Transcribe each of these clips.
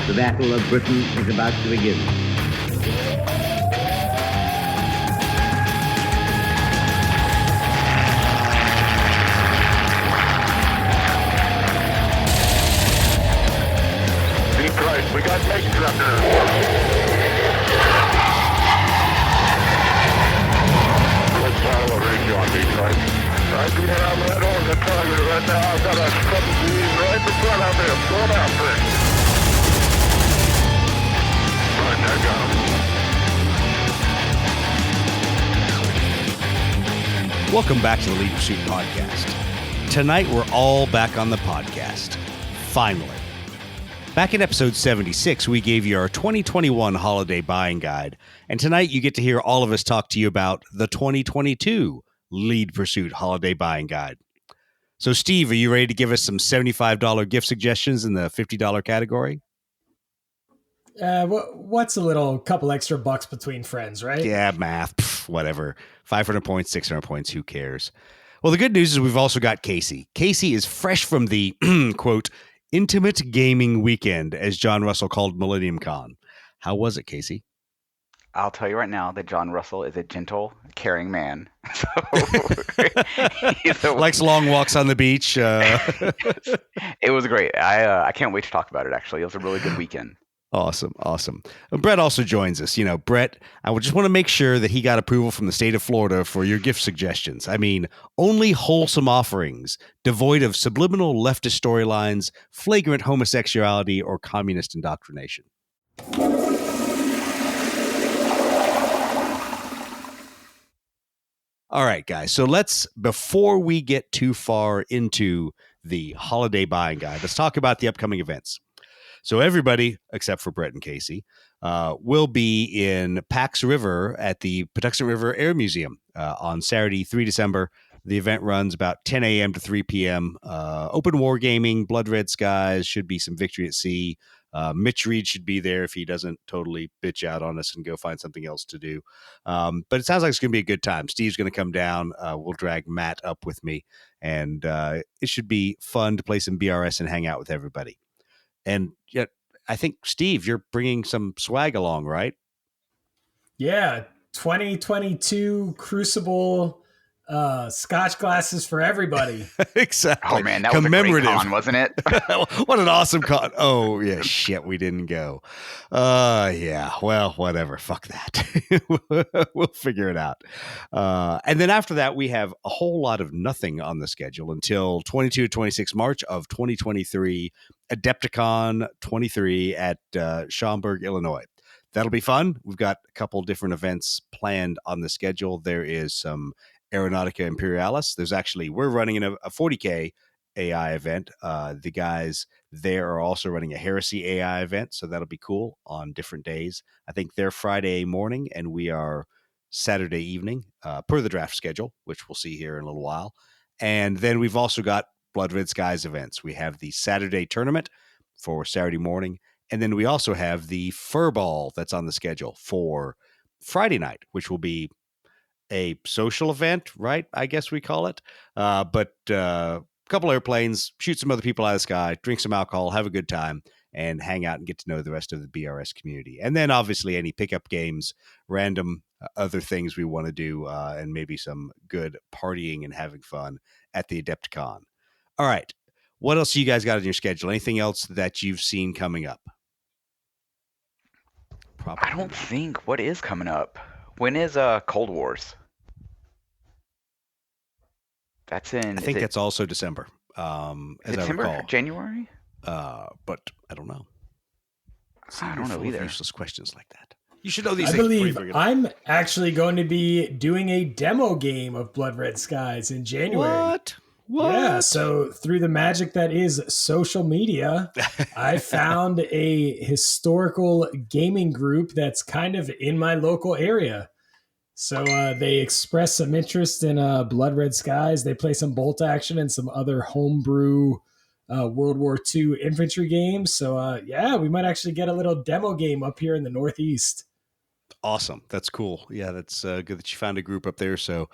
The Battle of Britain is about to begin. Deep right, we got tanks up there. Let's follow a range on deep right. I do have that on the target right now. I've got a couple of these right in front of me. I'm going after it. Right, I got him. Welcome back to the Lead Pursuit Podcast. Tonight, we're all back on the podcast. Finally. Back in episode 76, we gave you our 2021 holiday buying guide. And tonight, you get to hear all of us talk to you about the 2022 Lead Pursuit holiday buying guide. So, Steve, are you ready to give us some $75 gift suggestions in the $50 category? What's a little couple extra bucks between friends, right? Yeah, math, whatever. 500 points, 600 points, who cares? Well, the good news is we've also got Casey. Casey is fresh from the, quote, intimate gaming weekend, as John Russell called Millennium Con. How was it, Casey? I'll tell you right now that John Russell is a gentle, caring man. So Likes long walks on the beach. It was great. I can't wait to talk about it, actually. It was a really good weekend. Awesome. Brett also joins us. Brett, I would just want to make sure that he got approval from the state of Florida for your gift suggestions. I mean, only wholesome offerings, devoid of subliminal leftist storylines, flagrant homosexuality, or communist indoctrination. All right, guys. So before we get too far into the holiday buying guide, let's talk about the upcoming events. So everybody, except for Brett and Casey, will be in Pax River at the Patuxent River Air Museum on Saturday, 3 December. The event runs about 10 a.m. to 3 p.m. Open wargaming, blood red skies, should be some victory at sea. Mitch Reed should be there if he doesn't totally bitch out on us and go find something else to do. But it sounds like it's going to be a good time. Steve's going to come down. We'll drag Matt up with me. And it should be fun to play some BRS and hang out with everybody. And yet, I think, Steve, you're bringing some swag along, right? Yeah, 2022 Crucible Scotch glasses for everybody. Exactly. Oh, man, that was a great con, wasn't it? What an awesome con. Oh, yeah, shit, we didn't go. Yeah, well, whatever. Fuck that. We'll figure it out. And then after that, we have a whole lot of nothing on the schedule until 22 to 26 March of 2023, Adepticon 23 at Schaumburg, Illinois. That'll be fun. We've got a couple different events planned on the schedule. There is some Aeronautica Imperialis. We're running a 40K AI event. The guys there are also running a Heresy AI event, so that'll be cool on different days. I think they're Friday morning, and we are Saturday evening, per the draft schedule, which we'll see here in a little while. And then we've also got Blood Red Skies events. We have the Saturday tournament for Saturday morning, and then we also have the Furball that's on the schedule for Friday night, which will be a social event, right? I guess we call it. But a couple airplanes, shoot some other people out of the sky, drink some alcohol, have a good time, and hang out and get to know the rest of the BRS community. And then obviously any pickup games, random other things we want to do, and maybe some good partying and having fun at the Adepticon. All right. What else you guys got on your schedule? Anything else that you've seen coming up? I don't think. What is coming up? When is Cold Wars? That's in. I think that's also December. As December, I recall. January. But I don't know. I don't know either. Useless questions like that. You should know these I things. believe I'm actually going to be doing a demo game of Blood Red Skies in January. What? Yeah, so through the magic that is social media, I found a historical gaming group that's kind of in my local area. So they expressed some interest in Blood Red Skies. They play some bolt action and some other homebrew World War II infantry games. So yeah, we might actually get a little demo game up here in the Northeast. Awesome. That's cool. Yeah, that's good that you found a group up there. So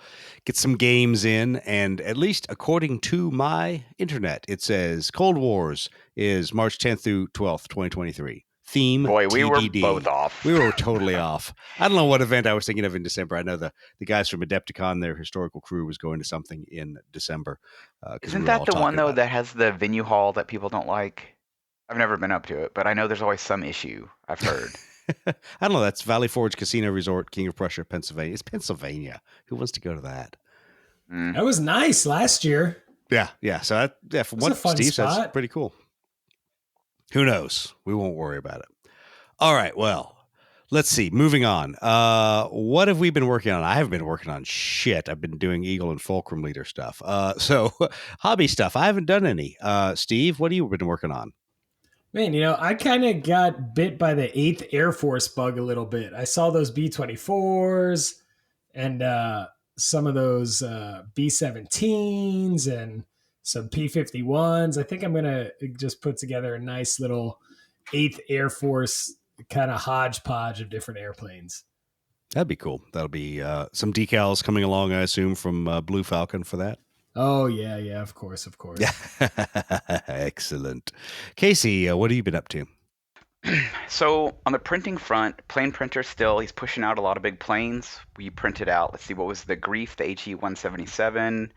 get some games in. And at least according to my internet, it says Cold Wars is March 10th through 12th, 2023. theme Boy, we were TBD. both off. We were totally off. I don't know what event I was thinking of in December. I know the guys from Adepticon, their historical crew, was going to something in December because we Isn't were all that the one talking though about it. that has the venue hall that people don't like? I've never been up to it, but I know there's always some issue. I've heard. I don't know. That's Valley Forge Casino Resort, King of Prussia, Pennsylvania. It's Pennsylvania. Who wants to go to that? Mm. That was nice last year. Yeah. So from It was a what fun Steve says, spot. pretty cool. Who knows? We won't worry about it. All right. Well, let's see. Moving on. What have we been working on? I haven't been working on shit. I've been doing Eagle and Fulcrum Leader stuff. So hobby stuff. I haven't done any. Steve, what have you been working on? Man, I kind of got bit by the 8th Air Force bug a little bit. I saw those B-24s and some of those B-17s and some P-51s. I think I'm going to just put together a nice little 8th Air Force kind of hodgepodge of different airplanes. That'd be cool. That'll be some decals coming along, I assume, from Blue Falcon for that. Oh, yeah, of course. Yeah. Excellent. Casey, what have you been up to? So on the printing front, plane printer still, he's pushing out a lot of big planes. We printed out, let's see, what was the Grief, the HE-177.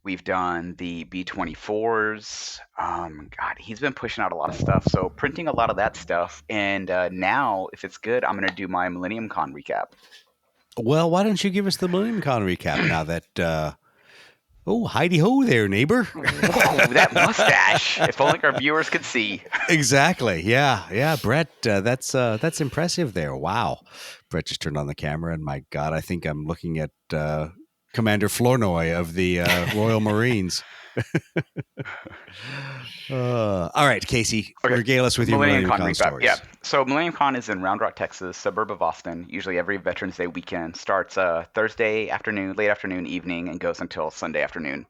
We've done the B-24s. God, he's been pushing out a lot of stuff. So printing a lot of that stuff. And now, if it's good, I'm going to do my Millennium Con recap. Well, why don't you give us the Millennium Con recap now that... Oh, Heidi ho there, neighbor. Whoa, that mustache. If only our viewers could see. Exactly. Yeah. Brett, that's impressive there. Wow. Brett just turned on the camera, and my God, I think I'm looking at Commander Flournoy of the Royal Marines. All right, Casey, regale us with your Millennium Con stories. Yeah. So Millennium Con is in Round Rock, Texas, suburb of Austin. Usually every Veterans Day weekend. Starts Thursday afternoon, late afternoon, evening, and goes until Sunday afternoon.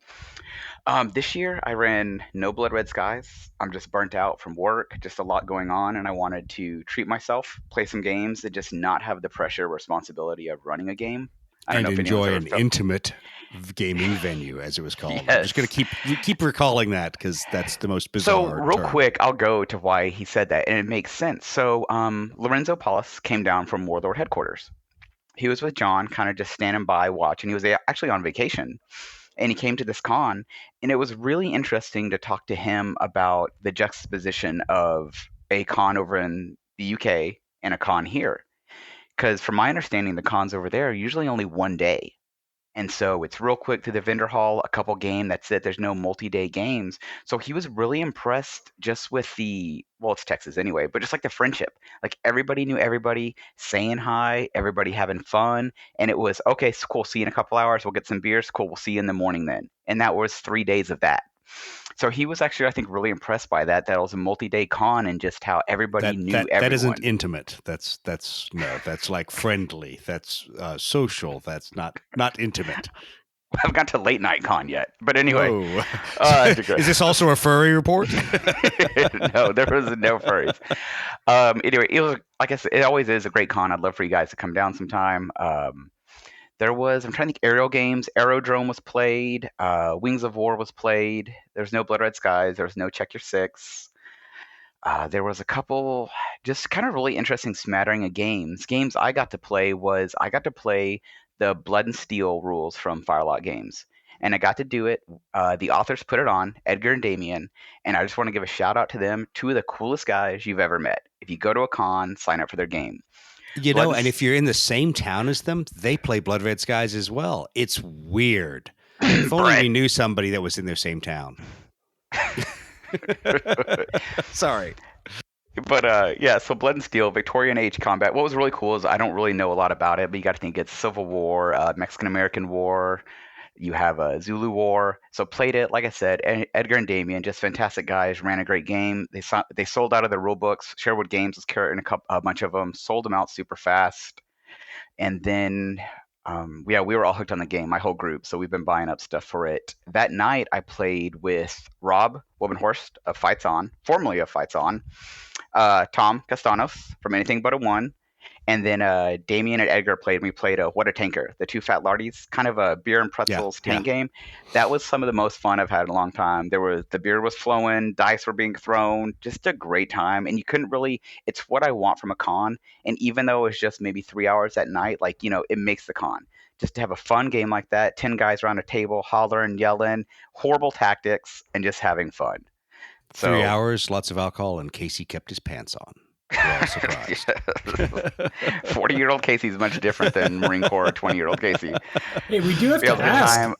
This year I ran no Blood Red Skies. I'm just burnt out from work, just a lot going on, and I wanted to treat myself, play some games, and just not have the pressure responsibility of running a game. And enjoy an intimate gaming venue, as it was called. Yes. I'm just going to keep recalling that because that's the most bizarre So real term. quick, I'll go to why he said that, and it makes sense. So Lorenzo Paulus came down from Warlord headquarters. He was with John, kind of just standing by, watching. He was actually on vacation, and he came to this con, and it was really interesting to talk to him about the juxtaposition of a con over in the UK and a con here. Because from my understanding, the cons over there are usually only one day. And so it's real quick to the vendor hall, a couple game, that's it. There's no multi-day games. So he was really impressed just with it's Texas anyway, but just like the friendship. Like everybody knew everybody, saying hi, everybody having fun. And it was, okay, so cool, see you in a couple hours. We'll get some beers. Cool, we'll see you in the morning then. And that was 3 days of that. So he was actually, I think, really impressed by that. That it was a multi-day con and just how everybody knew everyone. That isn't intimate. That's like friendly. That's social. That's not intimate. I haven't got to late night con yet, but anyway. Is this also a furry report? No, there was no furries. Anyway, it was, like I said, it always is a great con. I'd love for you guys to come down sometime. I'm trying to think, aerial games. Aerodrome was played. Wings of War was played. There's no Blood Red Skies. There was no Check Your Six. There was a couple just kind of really interesting smattering of games. Games I got to play the Blood and Steel rules from Firelot Games. And I got to do it. The authors put it on, Edgar and Damien. And I just want to give a shout out to them. Two of the coolest guys you've ever met. If you go to a con, sign up for their game. And if you're in the same town as them, they play Blood Red Skies as well. It's weird. If only we knew somebody that was in their same town. Sorry. But so Blood and Steel, Victorian Age combat. What was really cool is I don't really know a lot about it, but you got to think it's Civil War, Mexican-American War. You have a Zulu War. So played it, like I said, Edgar and Damien, just fantastic guys, ran a great game. They sold out of their rule books. Sherwood Games was carrying a bunch of them, sold them out super fast. And then, we were all hooked on the game, my whole group. So we've been buying up stuff for it. That night, I played with Rob Wobenhorst of Fights On, formerly of Fights On, Tom Castanos from Anything But a One, And then Damien and Edgar played. We played What a Tanker, the two fat lardies, kind of a beer and pretzels tank game. That was some of the most fun I've had in a long time. The beer was flowing, dice were being thrown, just a great time. And you couldn't really. It's what I want from a con. And even though it's just maybe 3 hours at night, like it makes the con. Just to have a fun game like that, 10 guys around a table, hollering, yelling, horrible tactics, and just having fun. 3 hours, lots of alcohol, and Casey kept his pants on. We're all surprised. 40-year-old Casey is much different than Marine Corps 20-year-old Casey. Hey, we do have to ask.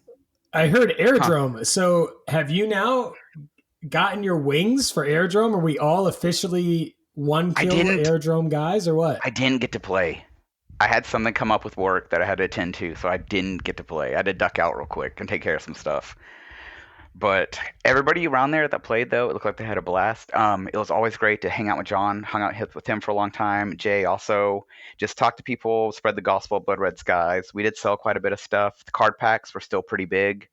I heard Airdrome. Huh. So have you now gotten your wings for Airdrome? Are we all officially one kill Airdrome guys or what? I didn't get to play. I had something come up with work that I had to attend to, so I didn't get to play. I had to duck out real quick and take care of some stuff. But everybody around there that played, though, it looked like they had a blast. It was always great to hang out with John, hung out with him for a long time. Jay also, just talk to people, spread the gospel of Blood Red Skies. We did sell quite a bit of stuff. The card packs were still pretty big.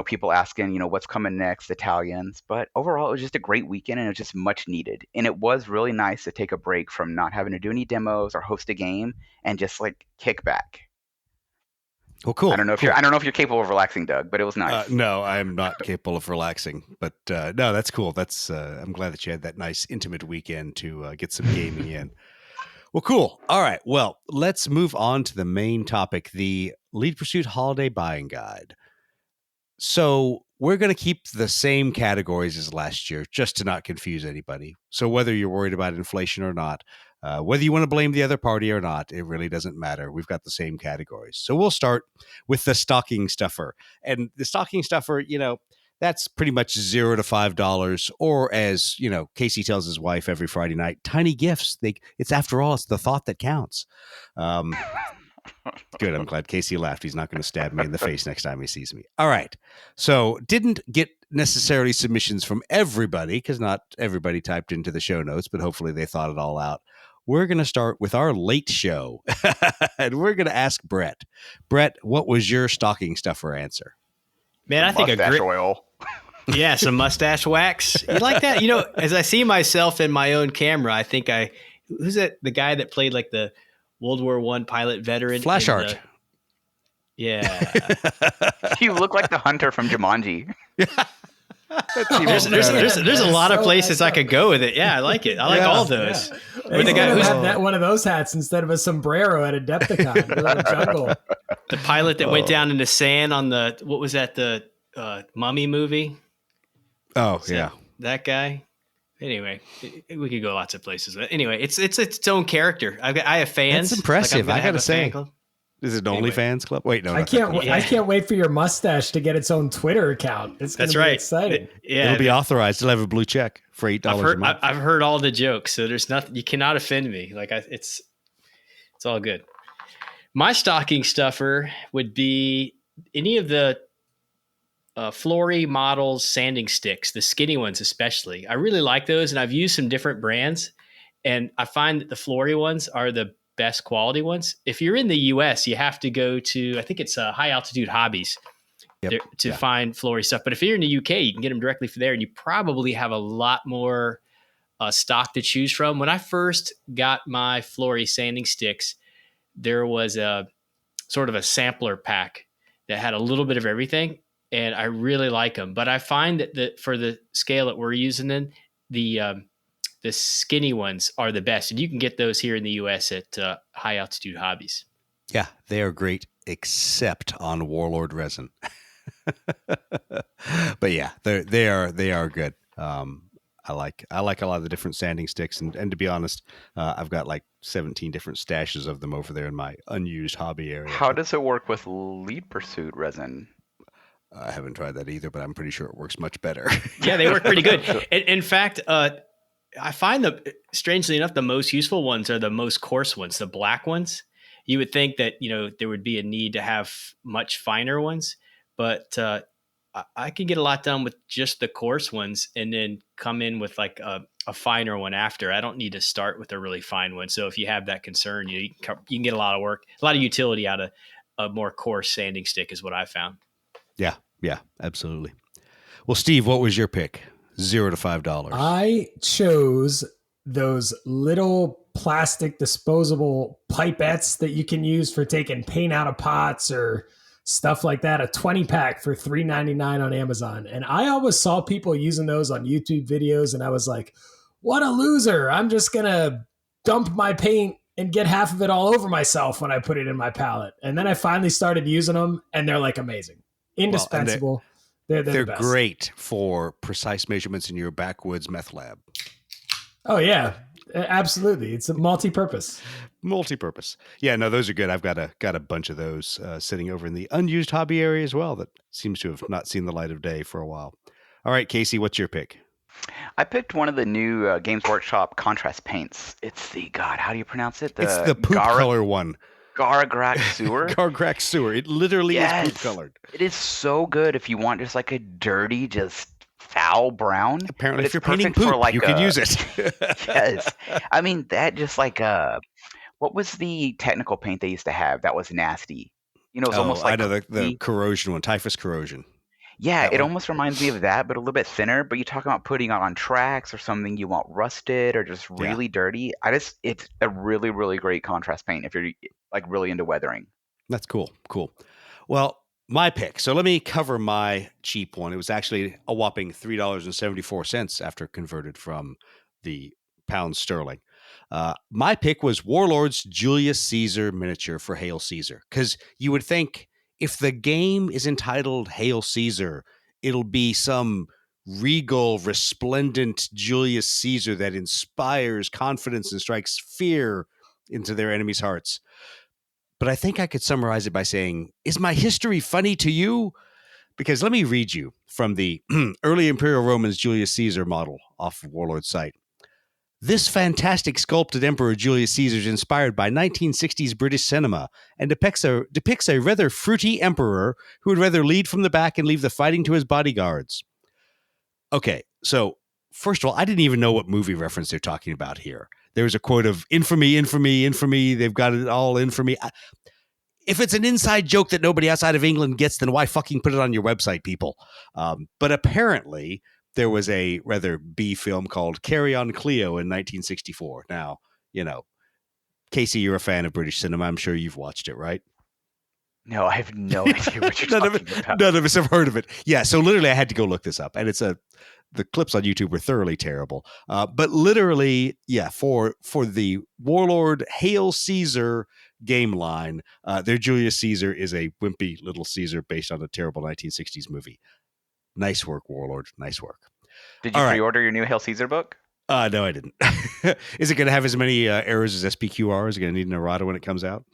People asking, what's coming next, Italians. But overall, it was just a great weekend, and it was just much needed. And it was really nice to take a break from not having to do any demos or host a game and just kick back. Well, cool. I don't know if you're capable of relaxing, Doug, but it was nice. No, I'm not capable of relaxing, but no, that's cool. That's I'm glad that you had that nice intimate weekend to get some gaming in. Well, cool. All right. Well, let's move on to the main topic, the Lead Pursuit Holiday Buying Guide. So we're going to keep the same categories as last year, just to not confuse anybody. So whether you're worried about inflation or not, whether you want to blame the other party or not, it really doesn't matter. We've got the same categories. So we'll start with the stocking stuffer. And the stocking stuffer, that's pretty much $0 to $5. Or as, Casey tells his wife every Friday night, tiny gifts. It's after all, it's the thought that counts. Good. I'm glad Casey laughed. He's not going to stab me in the face next time he sees me. All right. So didn't get necessarily submissions from everybody because not everybody typed into the show notes, but hopefully they thought it all out. We're going to start with our late show and we're going to ask Brett. Brett, what was your stocking stuffer answer? Man, I think mustache oil. Yeah, some mustache wax. You like that? As I see myself in my own camera, I think who's that? The guy that played the World War I pilot veteran. Flash art. Yeah. You look like the hunter from Jumanji. There's a lot of places I could go with it. Yeah, I like it. I like all those. Yeah. The guy who had one of those hats instead of a sombrero at Adepticon in the jungle. The pilot that went down in the sand on what was that? The Mummy movie. Oh, yeah. That guy. Anyway, we could go lots of places. But anyway, it's its own character. I have fans. That's impressive. I got to say. Is it an OnlyFans club? Wait, no. I can't wait for your mustache to get its own Twitter account. It's going to be exciting. It'll be authorized. It'll have a blue check for $8 a month. I've heard all the jokes, so there's nothing. You cannot offend me. It's all good. My stocking stuffer would be any of the Flory models sanding sticks, the skinny ones especially. I really like those, and I've used some different brands, and I find that the Flory ones are the best quality ones. If you're in the US, you have to go to, I think it's High Altitude Hobbies to find Flory stuff. But if you're in the UK, you can get them directly from there, and you probably have a lot more stock to choose from. When I first got my Flory sanding sticks, there was a sort of a sampler pack that had a little bit of everything, and I really like them. But I find that for the scale that we're using in, the skinny ones are the best. And you can get those here in the U.S. at High Altitude Hobbies. Yeah, they are great, except on Warlord resin. But yeah, they are good. I like a lot of the different sanding sticks. And to be honest, I've got 17 different stashes of them over there in my unused hobby area. How does it work with Lead Pursuit resin? I haven't tried that either, but I'm pretty sure it works much better. Yeah, they work pretty good. In fact, I find strangely enough, the most useful ones are the most coarse ones, the black ones. You would think that, there would be a need to have much finer ones, but I can get a lot done with just the coarse ones and then come in with a finer one after. I don't need to start with a really fine one. So if you have that concern, you can get a lot of work, a lot of utility out of a more coarse sanding stick is what I found. Yeah, absolutely. Well, Steve, what was your pick? $0 to $5. I chose those little plastic disposable pipettes that you can use for taking paint out of pots or stuff like that. A 20 pack for $3.99 on Amazon. And I always saw people using those on YouTube videos. And I was like, what a loser. I'm just going to dump my paint and get half of it all over myself when I put it in my palette. And then I finally started using them and they're like amazing. Indispensable. They're the best. Great for precise measurements in your backwoods meth lab. Oh, yeah. Absolutely. It's a multi-purpose. Yeah, no, those are good. I've got a bunch of those sitting over in the unused hobby area as well that seems to have not seen the light of day for a while. All right, Casey, what's your pick? I picked one of the new Games Workshop contrast paints. It's God, how do you pronounce it? It's the poop color one. Gargrak Sewer. Gargrak Sewer. It literally is poop colored. It is so good if you want just like a dirty, just foul brown. Apparently, if you're painting poop, you can use it. Yes. I mean, that just like what was the technical paint they used to have that was nasty? You know, it's almost like I know the corrosion one, typhus corrosion. Yeah, it almost reminds me of that, but a little bit thinner. But you talk about putting it on tracks or something you want rusted or just really dirty. It's a really, really great contrast paint if you're like really into weathering. That's cool. Well, my pick. So let me cover my cheap one. It was actually a whopping $3.74 after converted from the pound sterling. My pick was Warlord's Julius Caesar miniature for Hail Caesar, because you would think if the game is entitled Hail Caesar, it'll be some regal, resplendent Julius Caesar that inspires confidence and strikes fear into their enemies' hearts. But I think I could summarize it by saying, is my history funny to you? Because let me read you from the early Imperial Romans Julius Caesar model off of Warlord's site. This fantastic sculpted Emperor Julius Caesar is inspired by 1960s British cinema and depicts a rather fruity emperor who would rather lead from the back and leave the fighting to his bodyguards. Okay, so first of all, I didn't even know what movie reference they're talking about here. There's a quote of infamy. They've got it all infamy. If it's an inside joke that nobody outside of England gets, then why fucking put it on your website, people? But apparently there was a rather B film called Carry On Cleo in 1964. Now, you know, Casey, you're a fan of British cinema. I'm sure you've watched it, right? No, I have no idea what you're talking about. None of us have heard of it. Yeah, so literally I had to go look this up. And the clips on YouTube were thoroughly terrible. But literally, yeah, for the Warlord Hail Caesar game line, their Julius Caesar is a wimpy little Caesar based on a terrible 1960s movie. Nice work, Warlord. Nice work. Did you pre-order your new Hail Caesar book? No, I didn't. Is it going to have as many errors as SPQR? Is it going to need an errata when it comes out?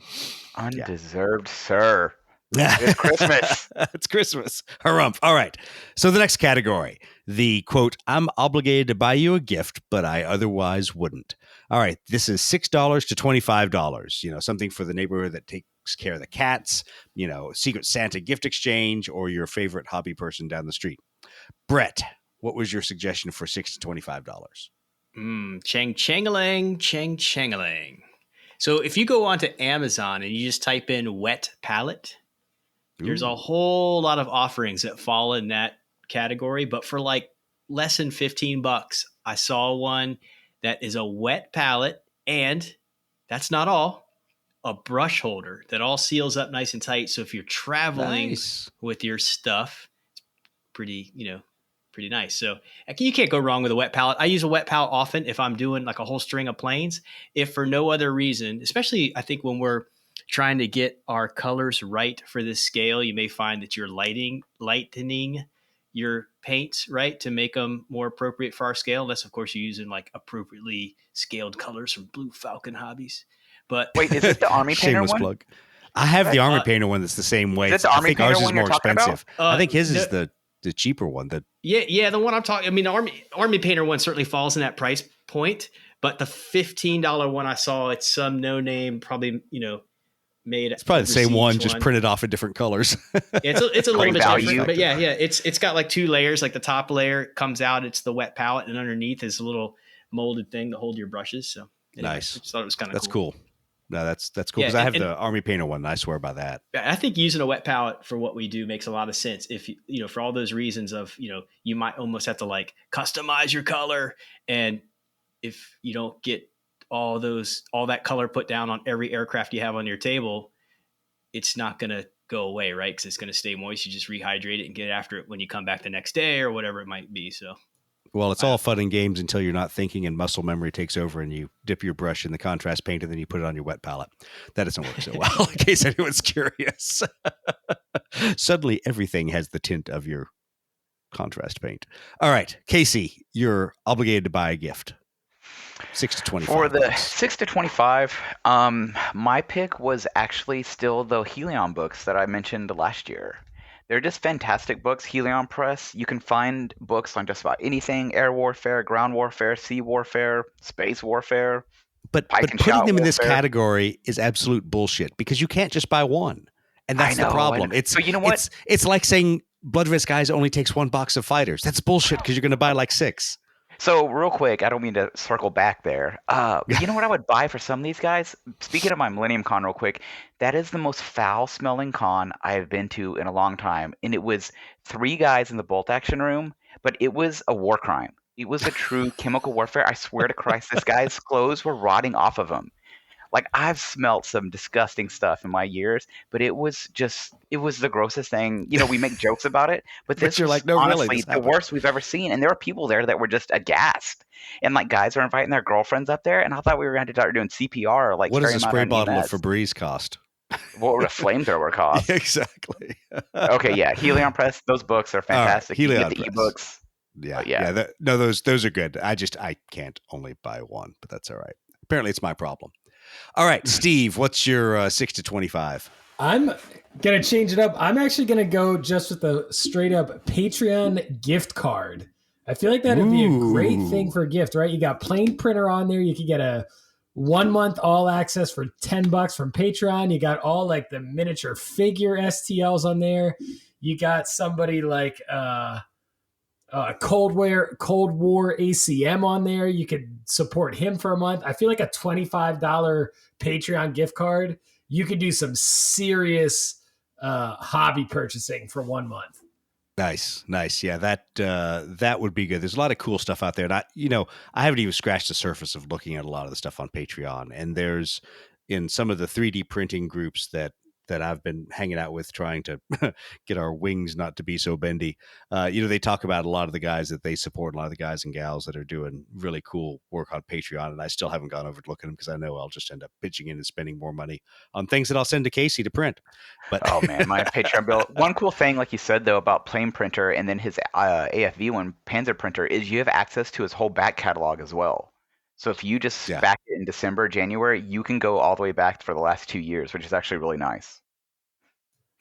Undeserved, sir. It's Christmas. It's Christmas. Harumph. All right. So the next category, the quote, I'm obligated to buy you a gift, but I otherwise wouldn't. All right. This is $6 to $25. You know, something for the neighborhood that takes care of the cats, you know, Secret Santa gift exchange, or your favorite hobby person down the street. Brett, what was your suggestion for $6 to $25? Chang-changalang. So if you go onto Amazon and you just type in wet palette, there's a whole lot of offerings that fall in that category. But for like less than $15, I saw one that is a wet palette, and that's not all. A brush holder that all seals up nice and tight. So if you're traveling with your stuff, it's pretty nice. So you can't go wrong with a wet palette. I use a wet palette often if I'm doing like a whole string of planes, if for no other reason, especially I think when we're trying to get our colors right for this scale, you may find that you're lightening your paints, right, to make them more appropriate for our scale. Unless, of course, you're using like appropriately scaled colors from Blue Falcon Hobbies. But wait, is it the Army Painter shameless one? Plug. I have the Army Painter one that's the same way. Is it the Army I think ours Painter is one more you're talking expensive. about? I think his is the cheaper one. Yeah, the one I'm talking. I mean, the Army Painter one certainly falls in that price point, but the $15 one I saw, it's some no name, probably made. It's probably the same one, just printed off in different colors. It's a little bit value. different, but yeah, it's got like two layers. Like the top layer comes out, it's the wet palette, and underneath is a little molded thing to hold your brushes. So anyway, nice. I just thought it was kind of That's cool. No, that's cool because I have the Army Painter one. And I swear by that. I think using a wet palette for what we do makes a lot of sense. If for all those reasons of you might almost have to like customize your color, and if you don't get all that color put down on every aircraft you have on your table, it's not going to go away, right? Because it's going to stay moist. You just rehydrate it and get after it when you come back the next day or whatever it might be. So, well, it's all fun and games until you're not thinking and muscle memory takes over and you dip your brush in the contrast paint and then you put it on your wet palette. That doesn't work so well, in case anyone's curious. Suddenly, everything has the tint of your contrast paint. All right, Casey, you're obligated to buy a gift. 6 to 25. For the 6 to 25, my pick was actually still the Helion books that I mentioned last year. They're just fantastic books. Helion Press. You can find books on just about anything: air warfare, ground warfare, sea warfare, space warfare. But putting them in this category is absolute bullshit because you can't just buy one. And that's the problem. So you know what? It's like saying Blood Risk Guys only takes one box of fighters. That's bullshit because you're going to buy like 6. So real quick, I don't mean to circle back there. You know what I would buy for some of these guys? Speaking of my Millennium Con real quick, that is the most foul-smelling con I have been to in a long time. And it was 3 guys in the bolt action room, but it was a war crime. It was a true chemical warfare. I swear to Christ, this guy's clothes were rotting off of him. Like, I've smelt some disgusting stuff in my years, but it was the grossest thing. You know, we make jokes about it, but this you're was like, no, honestly really, the worst we've ever seen. And there were people there that were just aghast. And like guys are inviting their girlfriends up there, and I thought we were going to start doing CPR or like what does carry a them out spray on bottle of EMS. Febreze cost? What would a flamethrower cost? Exactly. Okay, yeah, Helion Press. Those books are fantastic. You Helion get the Press. ebooks. Yeah. Those are good. I can't only buy one, but that's all right. Apparently, it's my problem. All right, Steve, what's your 6 to 25? I'm going to change it up. I'm actually going to go just with a straight up Patreon gift card. I feel like that would be a great thing for a gift, right? You got Plane Printer on there. You could get a 1 month all access for $10 from Patreon. You got all like the miniature figure STLs on there. You got somebody like Cold War ACM on there. You could support him for a month. I feel like a $25 Patreon gift card, you could do some serious hobby purchasing for 1 month. Nice. Yeah, that would be good. There's a lot of cool stuff out there. And I haven't even scratched the surface of looking at a lot of the stuff on Patreon. And there's in some of the 3D printing groups that I've been hanging out with, trying to get our wings not to be so bendy. They talk about a lot of the guys that they support, a lot of the guys and gals that are doing really cool work on Patreon. And I still haven't gone over to look at them because I know I'll just end up pitching in and spending more money on things that I'll send to Casey to print. But oh man, my Patreon bill. One cool thing, like you said though, about Plane Printer and then his AFV one, Panzer Printer, is you have access to his whole back catalog as well. So if you just back it in December, January, you can go all the way back for the last 2 years, which is actually really nice.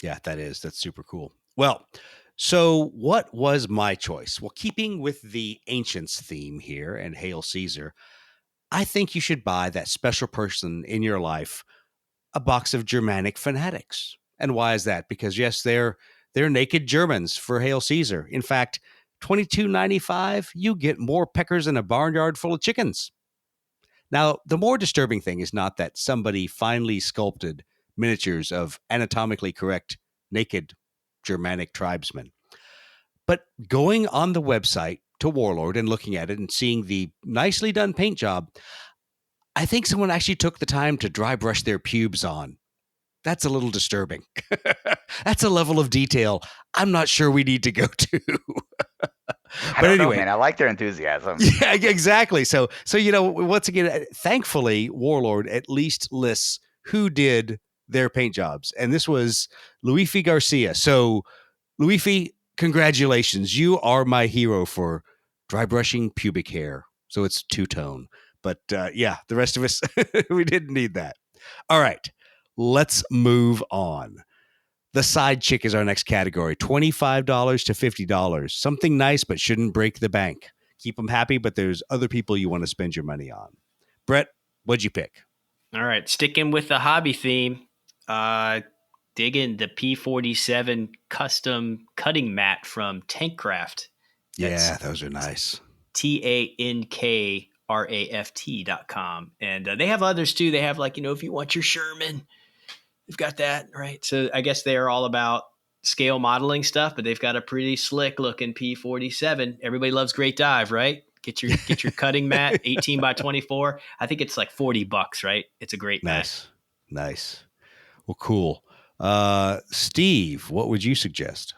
Yeah, that's super cool. Well, so what was my choice? Well, keeping with the Ancients theme here and Hail Caesar, I think you should buy that special person in your life a box of Germanic Fanatics. And why is that? Because yes, they're naked Germans for Hail Caesar. In fact, $22.95, you get more peckers in a barnyard full of chickens. Now, the more disturbing thing is not that somebody finely sculpted miniatures of anatomically correct naked Germanic tribesmen, but going on the website to Warlord and looking at it and seeing the nicely done paint job, I think someone actually took the time to dry brush their pubes on. That's a little disturbing. That's a level of detail I'm not sure we need to go to. But anyway, man, I like their enthusiasm. Yeah, exactly. So once again, thankfully, Warlord at least lists who did their paint jobs, and this was Luifi Garcia. So, Luifi, congratulations! You are my hero for dry brushing pubic hair. So it's two-tone, but the rest of us we didn't need that. All right, let's move on. The side chick is our next category, $25 to $50. Something nice, but shouldn't break the bank. Keep them happy, but there's other people you want to spend your money on. Brett, what'd you pick? All right, sticking with the hobby theme, digging the P47 custom cutting mat from Tankcraft. Yeah, those are nice. TANKRAFT.com. And they have others too. They have if you want your Sherman, they've got that, right? So I guess they are all about scale modeling stuff, but they've got a pretty slick looking P47. Everybody loves Great Dive, right? Get your cutting mat, 18 by 24. I think it's like $40, right? It's a great mat. Nice. Well, cool. Steve, what would you suggest?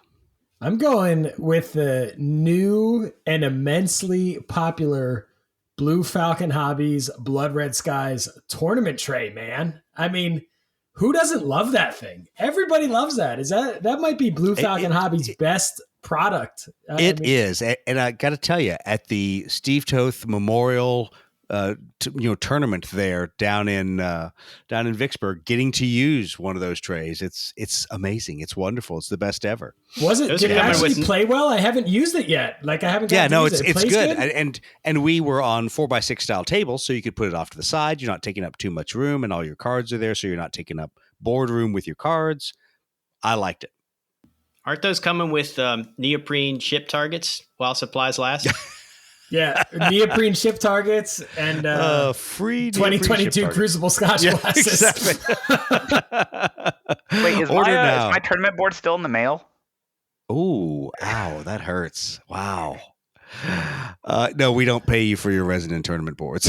I'm going with the new and immensely popular Blue Falcon Hobbies Blood Red Skies tournament tray, man. I mean, who doesn't love that thing? Everybody loves that. That might be Blue Falcon Hobbies' best product. It is, and I got to tell you, at the Steve Toth Memorial, tournament there down in Vicksburg, getting to use one of those trays, it's amazing. It's wonderful. It's the best ever. Did it actually play well? I haven't used it yet. I haven't. It's good. And we were on 4x6 style tables, so you could put it off to the side. You're not taking up too much room, and all your cards are there, so you're not taking up board room with your cards. I liked it. Aren't those coming with neoprene ship targets while supplies last? Yeah, neoprene ship targets and free 2022 Crucible Scotch glasses. Exactly. Wait, is my tournament board still in the mail? Ooh, ow, that hurts. Wow. No, we don't pay you for your resident tournament boards.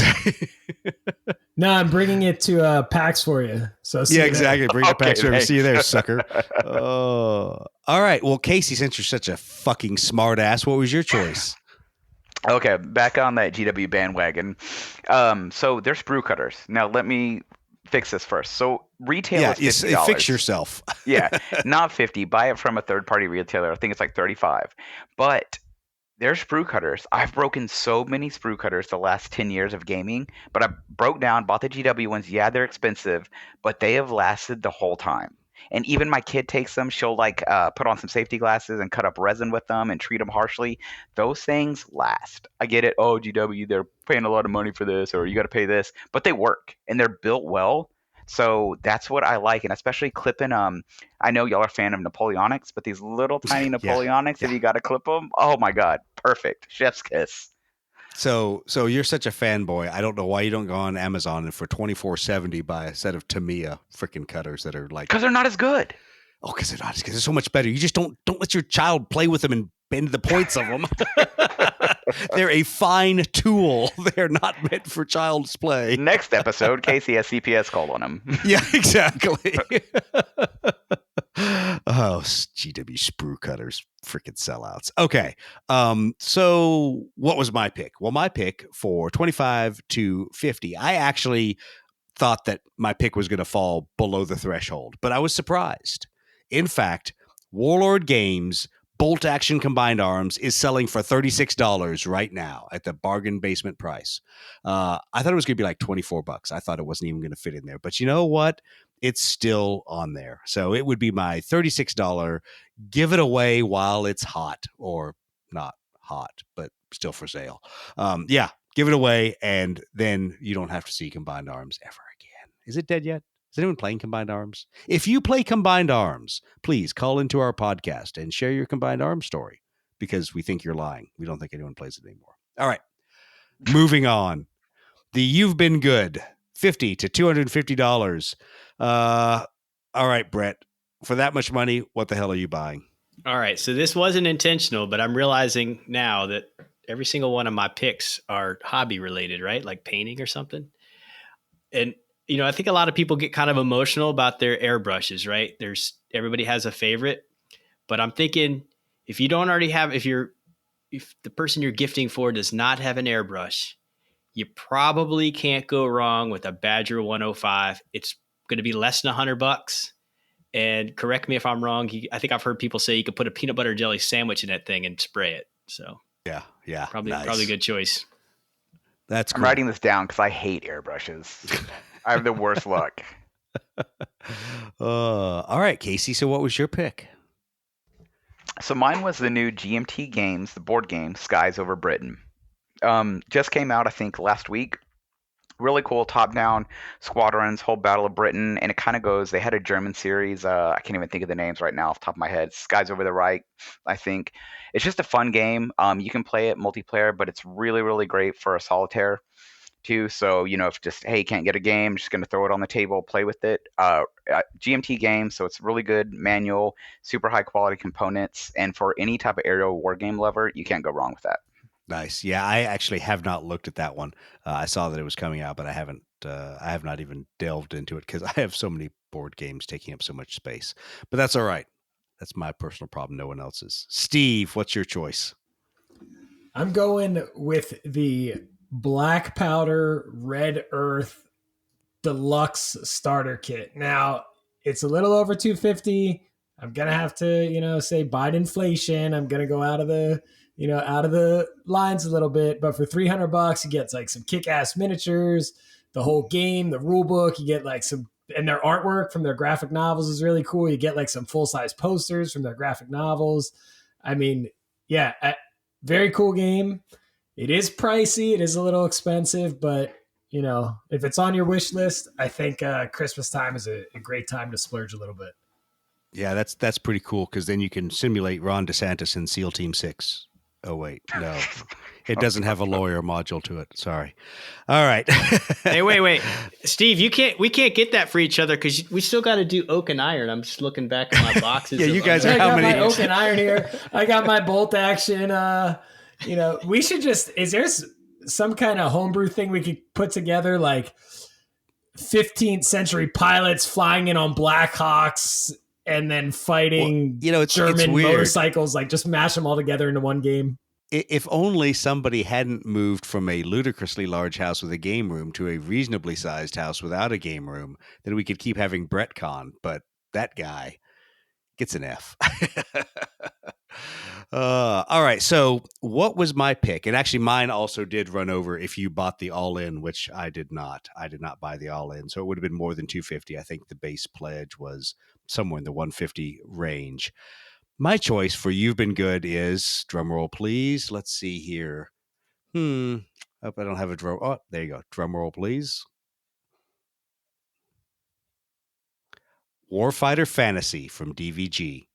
No, I'm bringing it to PAX for you. So exactly. Bring it PAX over. See you there, sucker. All right. Well, Casey, since you're such a fucking smart ass, what was your choice? Okay, back on that GW bandwagon. So there's sprue cutters. Now let me fix this first. So retail is $50. Fix yourself. Yeah, not 50. Buy it from a third-party retailer. I think it's like 35. But there's sprue cutters. I've broken so many sprue cutters the last 10 years of gaming, but I bought the GW ones. Yeah, they're expensive, but they have lasted the whole time. And even my kid takes them. She'll put on some safety glasses and cut up resin with them and treat them harshly. Those things last. I get it. Oh, GW, they're paying a lot of money for this, or you got to pay this, but they work and they're built well. So that's what I like. And especially clipping, I know y'all are a fan of Napoleonics, but these little tiny Napoleonics, if you got to clip them, oh my God, perfect. Chef's kiss. So you're such a fanboy. I don't know why you don't go on Amazon and for $24.70 buy a set of Tamiya freaking cutters that are like, because they're not as good. Oh, because they're not as good. They're so much better. You just don't let your child play with them and bend the points of them. They're a fine tool. They're not meant for child's play. Next episode, Casey has CPS called on him. Yeah, exactly. Oh, GW sprue cutters, freaking sellouts. Okay. So what was my pick? Well, my pick for 25 to 50, I actually thought that my pick was going to fall below the threshold, but I was surprised. In fact, Warlord Games Bolt Action Combined Arms is selling for $36 right now at the bargain basement price. I thought it was going to be like $24. I thought it wasn't even going to fit in there. But you know what? It's still on there. So it would be my $36. Give it away while it's hot, or not hot, but still for sale. Give it away, and then you don't have to see Combined Arms ever again. Is it dead yet? Is anyone playing Combined Arms? If you play Combined Arms, please call into our podcast and share your Combined Arms story, because we think you're lying. We don't think anyone plays it anymore. All right. Moving on. The You've Been Good, $50 to $250. All right, Brett. For that much money, what the hell are you buying? All right. So this wasn't intentional, but I'm realizing now that every single one of my picks are hobby related, right? Like painting or something. And I think a lot of people get kind of emotional about their airbrushes, right? Everybody has a favorite, but I'm thinking if you don't already have, if the person you're gifting for does not have an airbrush, you probably can't go wrong with a Badger 105. It's going to be less than $100. And correct me if I'm wrong. I think I've heard people say you could put a peanut butter and jelly sandwich in that thing and spray it. So yeah, probably a good choice. That's cool. I'm writing this down because I hate airbrushes. I have the worst luck. All right, Casey. So what was your pick? So mine was the new GMT Games, the board game, Skies Over Britain. Just came out, I think, last week. Really cool top-down squadrons, whole Battle of Britain, and it kind of goes, they had a German series, I can't even think of the names right now off the top of my head, Skies Over the Reich, I think. It's just a fun game. You can play it multiplayer, but it's really, really great for a solitaire too. So, if just, hey, can't get a game, just going to throw it on the table, play with it. GMT game, so it's really good manual, super high quality components, and for any type of aerial war game lover, you can't go wrong with that. Nice. Yeah, I actually have not looked at that one. I saw that it was coming out, but I haven't. I have not even delved into it because I have so many board games taking up so much space. But that's all right. That's my personal problem. No one else's. Steve, what's your choice? I'm going with the Black Powder Red Earth Deluxe Starter Kit. Now, it's a little over 250. I'm gonna have to, say bite inflation. I'm gonna go out of the, out of the lines a little bit. But for $300, you get like some kick-ass miniatures, the whole game, the rule book. You get like some, and their artwork from their graphic novels is really cool. You get like some full-size posters from their graphic novels. I mean, yeah, very cool game. It is pricey. It is a little expensive, but if it's on your wish list, I think Christmas time is a great time to splurge a little bit. Yeah, that's pretty cool because then you can simulate Ron DeSantis in SEAL Team 6. Oh, wait, no. It doesn't have a lawyer module to it. Sorry. All right. Hey, wait. Steve, we can't get that for each other because we still got to do oak and iron. I'm just looking back at my boxes. Yeah, you guys are I how got many? my oak and iron here. I got my bolt action. We should is there some kind of homebrew thing we could put together, like 15th century pilots flying in on Blackhawks and then fighting German it's weird. motorcycles, like just mash them all together into one game. If only somebody hadn't moved from a ludicrously large house with a game room to a reasonably sized house without a game room, then we could keep having BrettCon. But that guy gets an F. All right. So what was my pick? And actually mine also did run over if you bought the all-in, which I did not. I did not buy the all-in. So it would have been more than 250. I think the base pledge was somewhere in the 150 range. My choice for You've Been Good is, drum roll please. Let's see here. Hope I don't have a drum. Oh, there you go. Drum roll please. Warfighter Fantasy from DVG.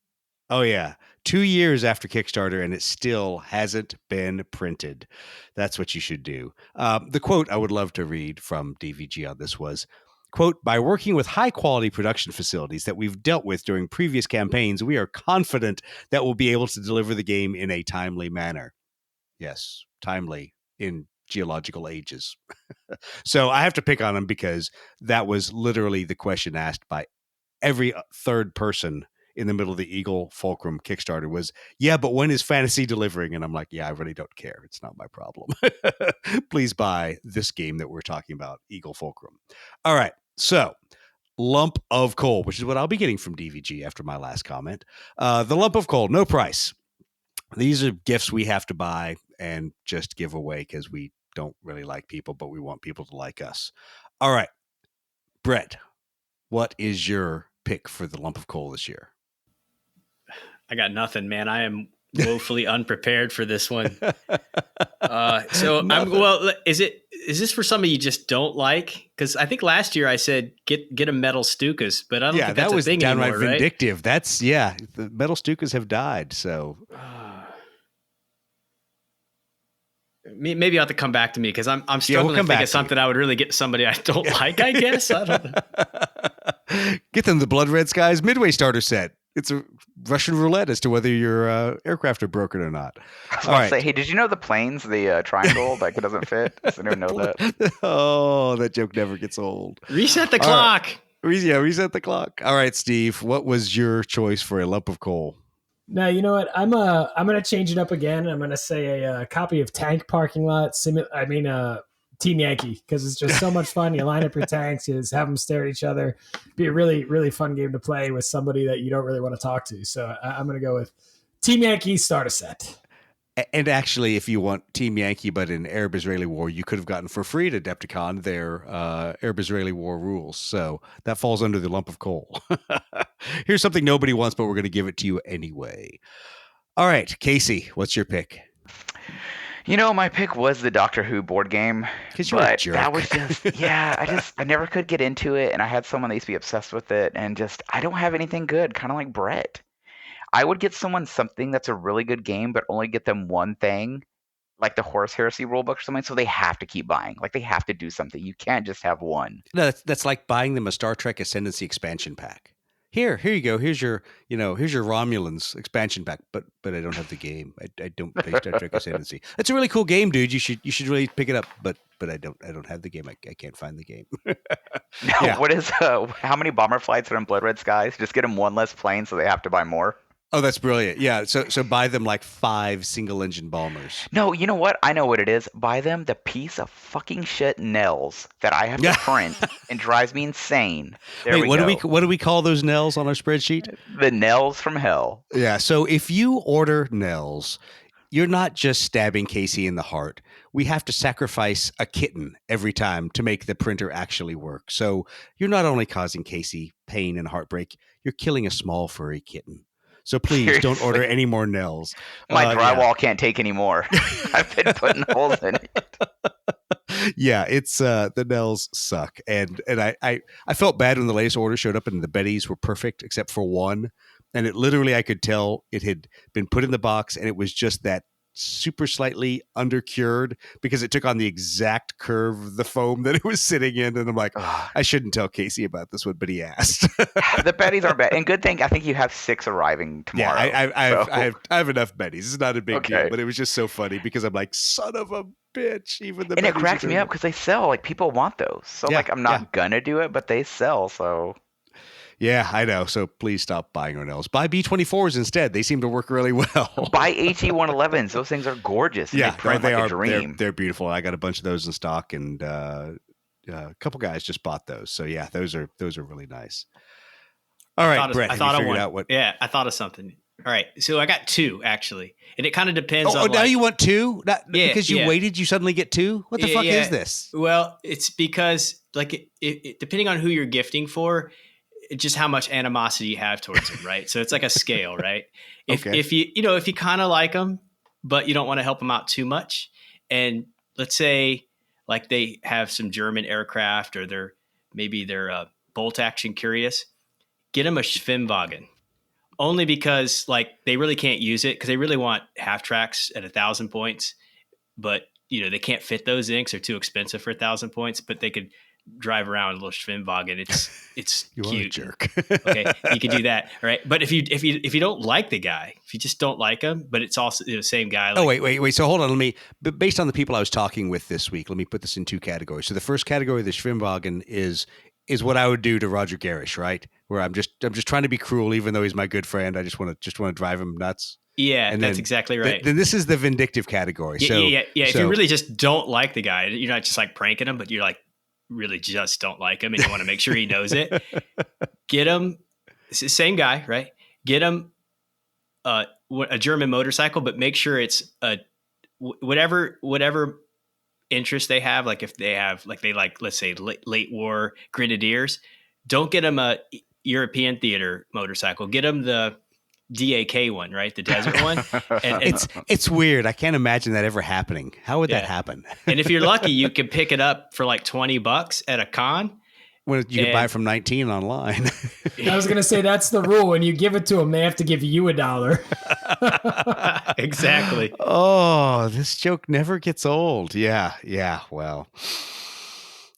Oh, yeah. 2 years after Kickstarter, and it still hasn't been printed. That's what you should do. The quote I would love to read from DVG on this was, quote, "By working with high-quality production facilities that we've dealt with during previous campaigns, we are confident that we'll be able to deliver the game in a timely manner." Yes, timely in geological ages. So I have to pick on him because that was literally the question asked by every third person in the middle of the Eagle Fulcrum Kickstarter was, yeah, but when is Fantasy delivering? And I'm like, yeah, I really don't care. It's not my problem. Please buy this game that we're talking about, Eagle Fulcrum. All right. So lump of coal, which is what I'll be getting from DVG after my last comment. The lump of coal, no price. These are gifts we have to buy and just give away because we don't really like people, but we want people to like us. All right. Brett, what is your pick for the lump of coal this year? I got nothing, man. I am woefully unprepared for this one. Is this for somebody you just don't like? Because I think last year I said get a metal Stukas, but I don't think that's that was a thing downright anymore, vindictive. Right? That's the metal Stukas have died. So maybe I'll have to come back to me because I'm struggling to think of something I would really get somebody I don't like. I guess I don't know. Get them the Blood Red Skies Midway starter set. It's a Russian roulette as to whether your aircraft are broken or not. I'll say, hey, did you know the planes, the triangle, like it doesn't fit? I didn't know that. Oh, that joke never gets old. Reset the clock. Right. Yeah, reset the clock. All right, Steve, what was your choice for a lump of coal? Now, you know what? I'm gonna change it up again. I'm gonna say a copy of Tank Parking Lot. Team Yankee, because it's just so much fun. You line up your tanks, you just have them stare at each other. Be a really, really fun game to play with somebody that you don't really want to talk to. So I'm going to go with Team Yankee starter set. And actually, if you want Team Yankee, but in Arab-Israeli War, you could have gotten for free at Adepticon their Arab-Israeli War rules. So that falls under the lump of coal. Here's something nobody wants, but we're going to give it to you anyway. All right, Casey, what's your pick? My pick was the Doctor Who board game. Because you're a jerk. That was just, I never could get into it. And I had someone that used to be obsessed with it. And I don't have anything good, kind of like Brett. I would get someone something that's a really good game, but only get them one thing, like the Horus Heresy rulebook or something. So they have to keep buying. Like they have to do something. You can't just have one. No, that's like buying them a Star Trek Ascendancy expansion pack. here you go. Here's your Romulans expansion pack, but I don't have the game. I don't play Star Trek Ascendancy. It's a really cool game, dude. You should really pick it up, but I don't have the game. I can't find the game. No, Yeah. what is how many bomber flights are in Blood Red Skies? Just get them one less plane so they have to buy more. Oh, that's brilliant. Yeah. So buy them like 5 single engine bombers. No, you know what? I know what it is. Buy them the piece of fucking shit Nels that I have to print and drives me insane. There Wait, we go. what do we call those Nels on our spreadsheet? The Nels from hell. Yeah. So if you order Nels, you're not just stabbing Casey in the heart. We have to sacrifice a kitten every time to make the printer actually work. So you're not only causing Casey pain and heartbreak, you're killing a small furry kitten. So please don't order any more Nels. My drywall can't take any more. I've been putting holes in it. Yeah, it's the Nels suck. And I felt bad when the latest order showed up and the Bettys were perfect except for one. And it literally, I could tell it had been put in the box and it was just that super slightly undercured because it took on the exact curve of the foam that it was sitting in. And I'm like, I shouldn't tell Casey about this one, but he asked. The Bettys aren't bad. And good thing, I think you have 6 arriving tomorrow. Yeah, I have enough Bettys. It's not a big deal, Okay. but it was just so funny because I'm like, son of a bitch. Even the And it Bettys cracks are me doing up because they sell. Like, people want those. So, Yeah, like, I'm not gonna do it, but they sell. So, Yeah, I know. So please stop buying Nels. Buy B-24s instead. They seem to work really well. buy AT-111s. Those things are gorgeous. And Yeah, they print they like are. a dream. They're beautiful. I got a bunch of those in stock, and a couple guys just bought those. So yeah, those are really nice. All right, Brett, I have thought you of figured one. out what? Yeah, I thought of something. All right, so I got 2 actually, and it kind of depends. Oh, on now you want 2? Because you yeah. waited, you suddenly get 2? What the fuck is this? Well, it's because like depending on who you're gifting for, just how much animosity you have towards them, right? So it's like a scale, right? If you kind of like them, but you don't want to help them out too much, and let's say like they have some German aircraft or they're bolt action curious, get them a Schwimmwagen. Only because like they really can't use it because they really want half tracks at 1,000 points, but they can't fit those inks; they're too expensive for 1,000 points. But they could drive around a little Schwimmwagen. It's You cute. are a jerk. Okay, you can do that, right? But if you don't like the guy, if you just don't like him, but it's also the same guy. Like, wait. So hold on. But based on the people I was talking with this week, let me put this in 2 categories. So the first category, the Schwimmwagen, is what I would do to Roger Garish, right? Where I'm just trying to be cruel, even though he's my good friend. I just want to drive him nuts. Yeah, and that's exactly right. Then this is the vindictive category. Yeah. If you really just don't like the guy, you're not just like pranking him, but you're like really just don't like him, and you want to make sure he knows it. Get him. It's the same guy, right? Get him a German motorcycle, but make sure it's whatever interest they have. Like if they have let's say late war grenadiers, don't get them a European theater motorcycle. Get them the DAK one, right? The desert one. And it's weird. I can't imagine that ever happening. How would that happen? And if you're lucky, you can pick it up for like $20 at a con. When you can buy it from 19 online. I was going to say that's the rule. When you give it to them, they have to give you $1. Exactly. Oh, this joke never gets old. Yeah. Well,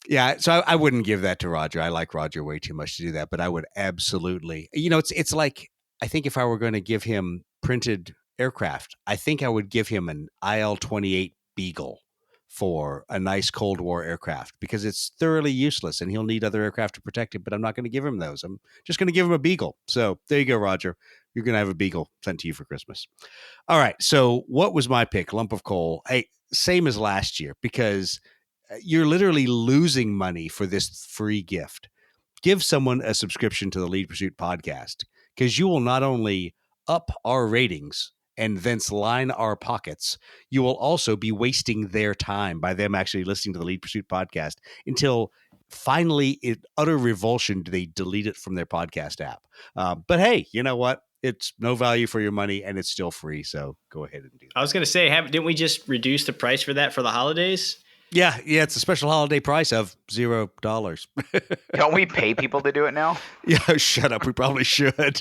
yeah. So I wouldn't give that to Roger. I like Roger way too much to do that, but I would absolutely. It's like I think if I were going to give him printed aircraft, I think I would give him an IL-28 Beagle for a nice Cold War aircraft because it's thoroughly useless and he'll need other aircraft to protect him, but I'm not going to give him those. I'm just going to give him a Beagle. So there you go, Roger. You're going to have a Beagle sent to you for Christmas. All right. So what was my pick? Lump of coal. Hey, same as last year because you're literally losing money for this free gift. Give someone a subscription to the Lead Pursuit podcast because you will not only up our ratings and thence line our pockets, you will also be wasting their time by them actually listening to the Lead Pursuit podcast until finally, in utter revulsion, do they delete it from their podcast app. But hey, you know what? It's no value for your money and it's still free. So go ahead and do that. I was going to say, didn't we just reduce the price for that for the holidays? Yeah, it's a special holiday price of $0. Don't we pay people to do it now? Yeah, shut up. We probably should.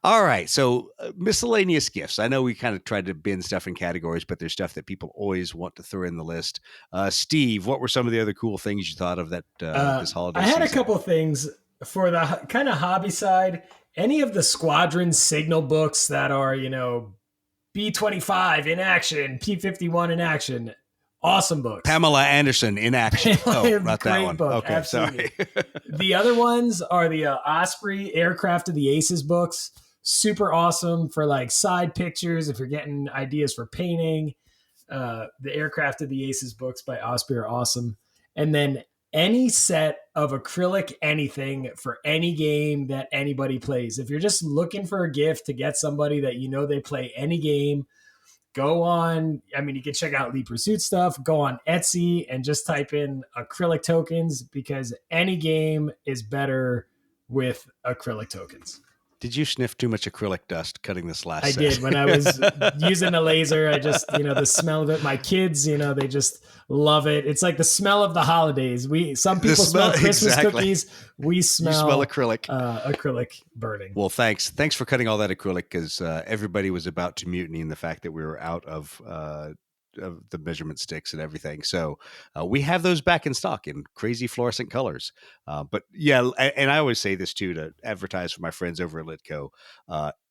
All right. So miscellaneous gifts. I know we kind of tried to bin stuff in categories, but there's stuff that people always want to throw in the list. Steve, what were some of the other cool things you thought of that this holiday I had season? a couple of things. for the kind of hobby side, any of the squadron signal books that are, B-25 in action, P-51 in action, awesome books. Pamela Anderson in action. Oh, not that one. Book, okay, absolutely. sorry. The other ones are the Osprey Aircraft of the Aces books. Super awesome for like side pictures if you're getting ideas for painting. The Aircraft of the Aces books by Osprey are awesome. And then any set of acrylic anything for any game that anybody plays. If you're just looking for a gift to get somebody that they play any game, go on. I mean, you can check out Lead Pursuit stuff. Go on Etsy and just type in acrylic tokens, because any game is better with acrylic tokens. Did you sniff too much acrylic dust cutting this last I set? did. When I was using a laser, I just, the smell of it. My kids, they just love it. It's like the smell of the holidays. Some people smell Christmas cookies. We smell acrylic. Acrylic burning. Well, thanks for cutting all that acrylic, because everybody was about to mutiny in the fact that we were out of the measurement sticks and everything. So we have those back in stock in crazy fluorescent colors. But yeah, and I always say this too, to advertise for my friends over at Litco.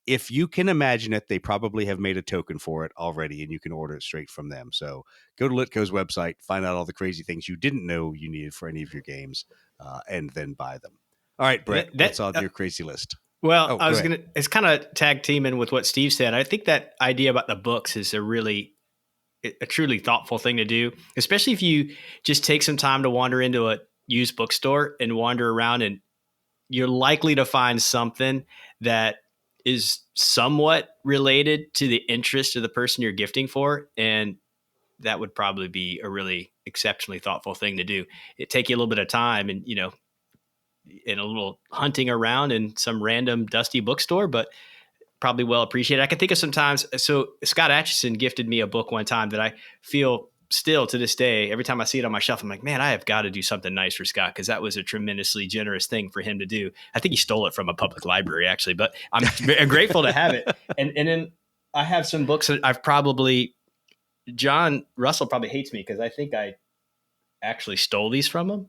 If you can imagine it, they probably have made a token for it already, and you can order it straight from them. So go to Litco's website, find out all the crazy things you didn't know you needed for any of your games, and then buy them. All right, Brett, what's on your crazy list? Well, I was going to, it's kind of tag teaming with what Steve said. I think that idea about the books is a truly thoughtful thing to do, especially if you just take some time to wander into a used bookstore and wander around, and you're likely to find something that is somewhat related to the interest of the person you're gifting for. And that would probably be a really exceptionally thoughtful thing to do. It take you a little bit of time and, in a little hunting around in some random dusty bookstore, but probably well appreciated. I can think of sometimes. So Scott Atchison gifted me a book one time that I feel still to this day, every time I see it on my shelf, I'm like, man, I have got to do something nice for Scott, because that was a tremendously generous thing for him to do. I think he stole it from a public library, actually, but I'm grateful to have it. And then I have some books that John Russell probably hates me because I think I actually stole these from him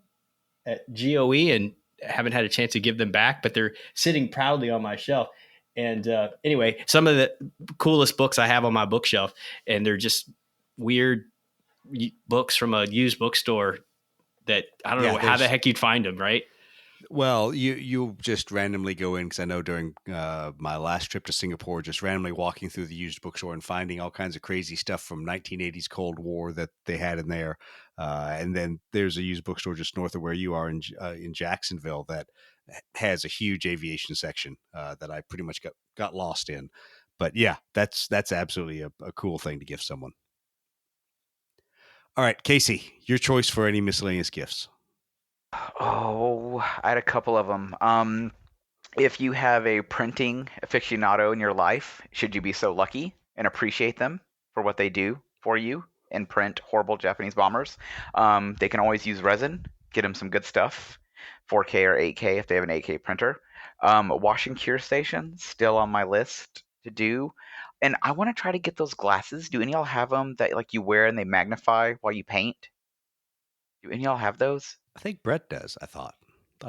at GOE and haven't had a chance to give them back, but they're sitting proudly on my shelf. And anyway, some of the coolest books I have on my bookshelf, and they're just weird books from a used bookstore that I don't know how the heck you'd find them, right? Well, you just randomly go in, because I know during my last trip to Singapore, just randomly walking through the used bookstore and finding all kinds of crazy stuff from 1980s Cold War that they had in there. And then there's a used bookstore just north of where you are in Jacksonville that has a huge aviation section that I pretty much got lost in. But yeah, that's absolutely a cool thing to give someone. All right, Casey, your choice for any miscellaneous gifts. Oh, I had a couple of them. If you have a printing aficionado in your life, should you be so lucky and appreciate them for what they do for you and print horrible Japanese bombers, they can always use resin. Get them some good stuff, 4K or 8K if they have an 8K printer. Wash and cure stations, still on my list to do. And I want to try to get those glasses. Do any of y'all have them that like you wear and they magnify while you paint? Do any of y'all have those? I think Brett does. I thought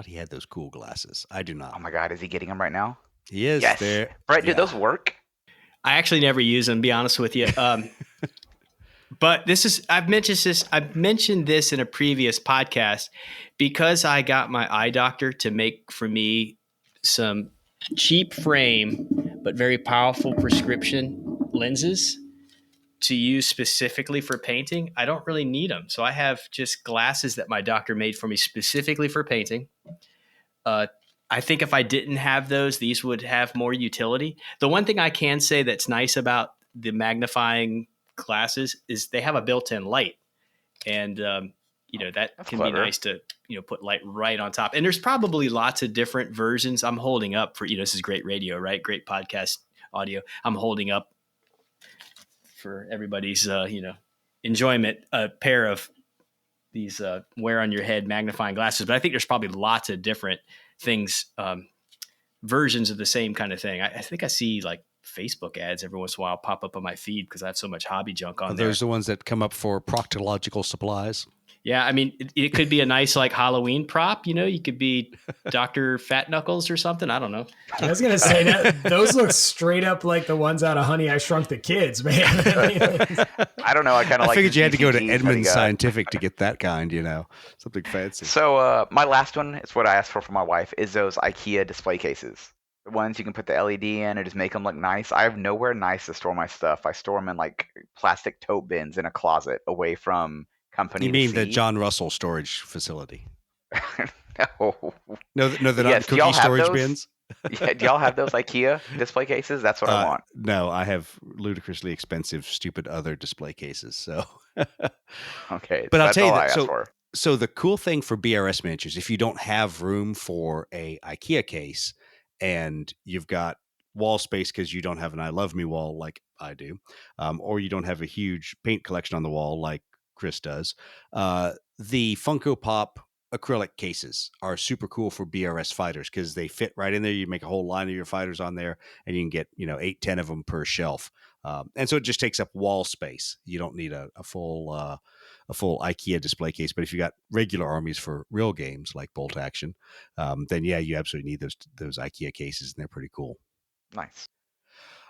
he had those cool glasses. I do not. Oh my God, is he getting them right now? He is. Yes. There. Brett, do those work? I actually never use them, to be honest with you. But I've mentioned this in a previous podcast, because I got my eye doctor to make for me some cheap frame, but very powerful prescription lenses to use specifically for painting. I don't really need them. So I have just glasses that my doctor made for me specifically for painting. I think if I didn't have those, these would have more utility. The one thing I can say that's nice about the magnifying glasses is they have a built-in light. And, that's can clever. Be nice to, put light right on top. And there's probably lots of different versions. I'm holding up for, this is great radio, right? Great podcast audio. I'm holding up for everybody's, enjoyment, a pair of these wear on your head magnifying glasses. But I think there's probably lots of different things, versions of the same kind of thing. I think I see like Facebook ads every once in a while pop up on my feed because I have so much hobby junk on there. Those the ones that come up for proctological supplies? Yeah, I mean, it could be a nice like Halloween prop. You could be Dr. Fat Knuckles or something. I don't know. I was gonna say that those look straight up like the ones out of Honey, I Shrunk the Kids, man. I don't know. I kind of like. figured you had to go to ECGs that he Edmunds got. Scientific to get that kind, something fancy. So my last one is what I asked for my wife is those IKEA display cases. The ones you can put the LED in and just make them look nice. I have nowhere nice to store my stuff. I store them in like plastic tote bins in a closet away from company. You mean the John Russell storage facility? No. No, they're not Yes, do y'all cookie have storage those? bins. Yeah, do y'all have those IKEA display cases? That's what I want. No, I have ludicrously expensive, stupid other display cases. So, Okay, but I'll that's tell you all I that. asked for. So the cool thing for BRS miniatures, if you don't have room for a IKEA case and you've got wall space because you don't have an I Love Me wall like I do, or you don't have a huge paint collection on the wall like Chris does, the Funko Pop acrylic cases are super cool for BRS fighters because they fit right in there. You make a whole line of your fighters on there and you can get 8-10 of them per shelf, and so it just takes up wall space. You don't need a full IKEA display case. But if you got regular armies for real games like Bolt Action, then yeah, you absolutely need those IKEA cases, and they're pretty cool. Nice.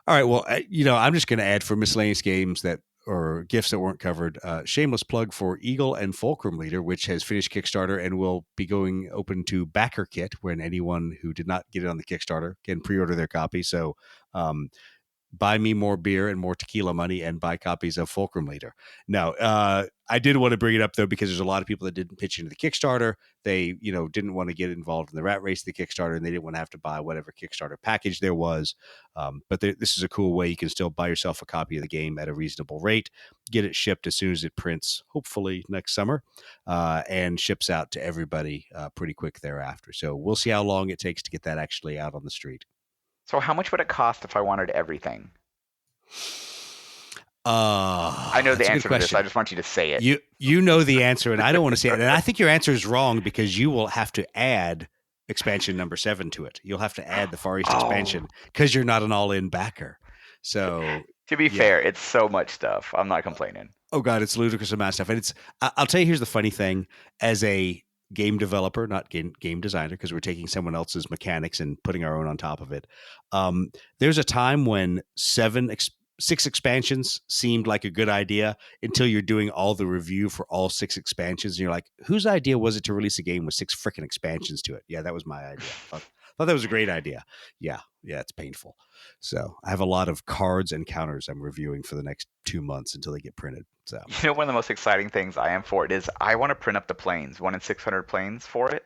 All right, well, I'm just going to add for miscellaneous games or gifts that weren't covered. Shameless plug for Eagle and Fulcrum Leader, which has finished Kickstarter and will be going open to Backer Kit, when anyone who did not get it on the Kickstarter can pre-order their copy. So buy me more beer and more tequila money and buy copies of Fulcrum Leader. Now, I did want to bring it up, though, because there's a lot of people that didn't pitch into the Kickstarter. They, didn't want to get involved in the rat race of the Kickstarter, and they didn't want to have to buy whatever Kickstarter package there was. But this is a cool way you can still buy yourself a copy of the game at a reasonable rate, get it shipped as soon as it prints, hopefully next summer, and ships out to everybody pretty quick thereafter. So we'll see how long it takes to get that actually out on the street. So how much would it cost if I wanted everything? I know the answer to this. I just want you to say it. You know the answer, and I don't want to say it. And I think your answer is wrong because you will have to add expansion number 7 to it. You'll have to add the Far East expansion because you're not an all-in backer. So to be fair, it's so much stuff. I'm not complaining. Oh God, it's ludicrous amount of stuff. And I'll tell you, here's the funny thing: as a game developer, not game designer, because we're taking someone else's mechanics and putting our own on top of it. There's a time when 6 expansions seemed like a good idea until you're doing all the review for all 6 expansions. And you're like, whose idea was it to release a game with 6 freaking expansions to it? Yeah, that was my idea. I thought that was a great idea. Yeah, it's painful. So I have a lot of cards and counters I'm reviewing for the next 2 months until they get printed. So one of the most exciting things I am for it is I want to print up the planes, 1 in 600 planes for it.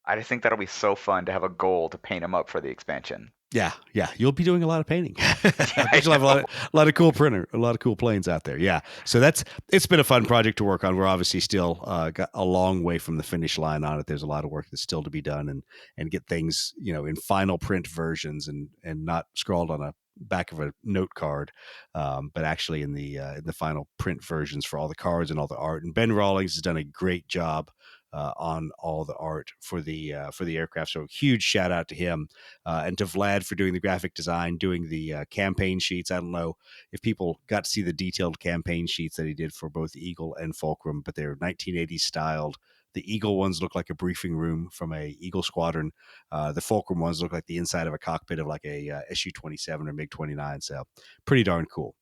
I just think that'll be so fun to have a goal to paint them up for the expansion. Yeah. You'll be doing a lot of painting. You'll have a lot of cool printer, a lot of cool planes out there. Yeah. So it's been a fun project to work on. We're obviously still got a long way from the finish line on it. There's a lot of work that's still to be done and get things, in final print versions and not scrawled on a back of a note card, but actually in the final print versions for all the cards and all the art. And Ben Rawlings has done a great job on all the art for the aircraft. So huge shout out to him and to Vlad for doing the graphic design, doing the campaign sheets. I don't know if people got to see the detailed campaign sheets that he did for both Eagle and Fulcrum, but they're 1980s styled. The Eagle ones look like a briefing room from a Eagle squadron. The Fulcrum ones look like the inside of a cockpit of like a Su-27 or MiG-29. So pretty darn cool.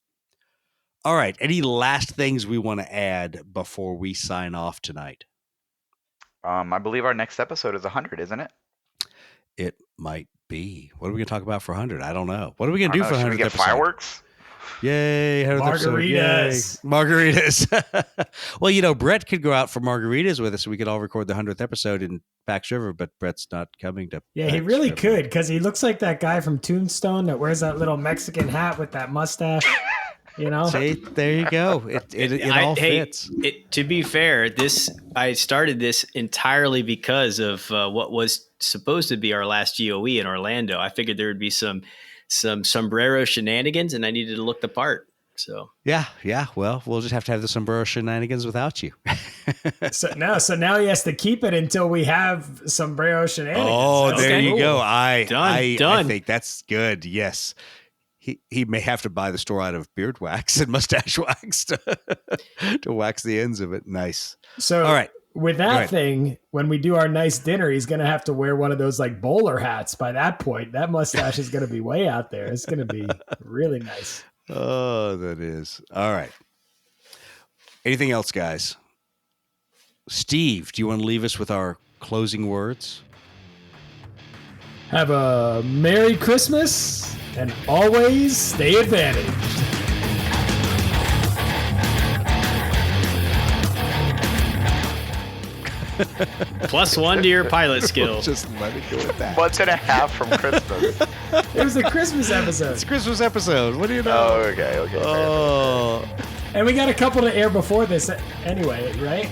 All right. Any last things we want to add before we sign off tonight? I believe our next episode is 100, isn't it? It might be. What are we going to talk about for 100? I don't know. What are we going to do for 100? Should we get episode? Fireworks? Yay. Margaritas. Margaritas. Well, Brett could go out for margaritas with us. We could all record the 100th episode in Pax River, but Brett's not coming to Yeah, Pax he really River. could, because he looks like that guy from Tombstone that wears that little Mexican hat with that mustache. See, there you go. It all fits. To be fair, I started this entirely because of what was supposed to be our last GOE in Orlando. I figured there would be some sombrero shenanigans, and I needed to look the part. So yeah. Well, we'll just have to have the sombrero shenanigans without you. So now he has to keep it until we have sombrero shenanigans. Oh, there you go. Done. I think that's good. Yes. He may have to buy the store out of beard wax and mustache wax to wax the ends of it. Nice. So all right. with that thing, when we do our nice dinner, he's going to have to wear one of those like bowler hats by that point. That mustache is going to be way out there. It's going to be really nice. Oh, that is. All right. Anything else, guys? Steve, do you want to leave us with our closing words? Have a Merry Christmas and always stay advantaged. +1 to your pilot skills. Just let it go with that. Months and a half from Christmas. It was a Christmas episode. It's a Christmas episode. What do you know? Oh, okay. Oh. And we got a couple to air before this anyway, right?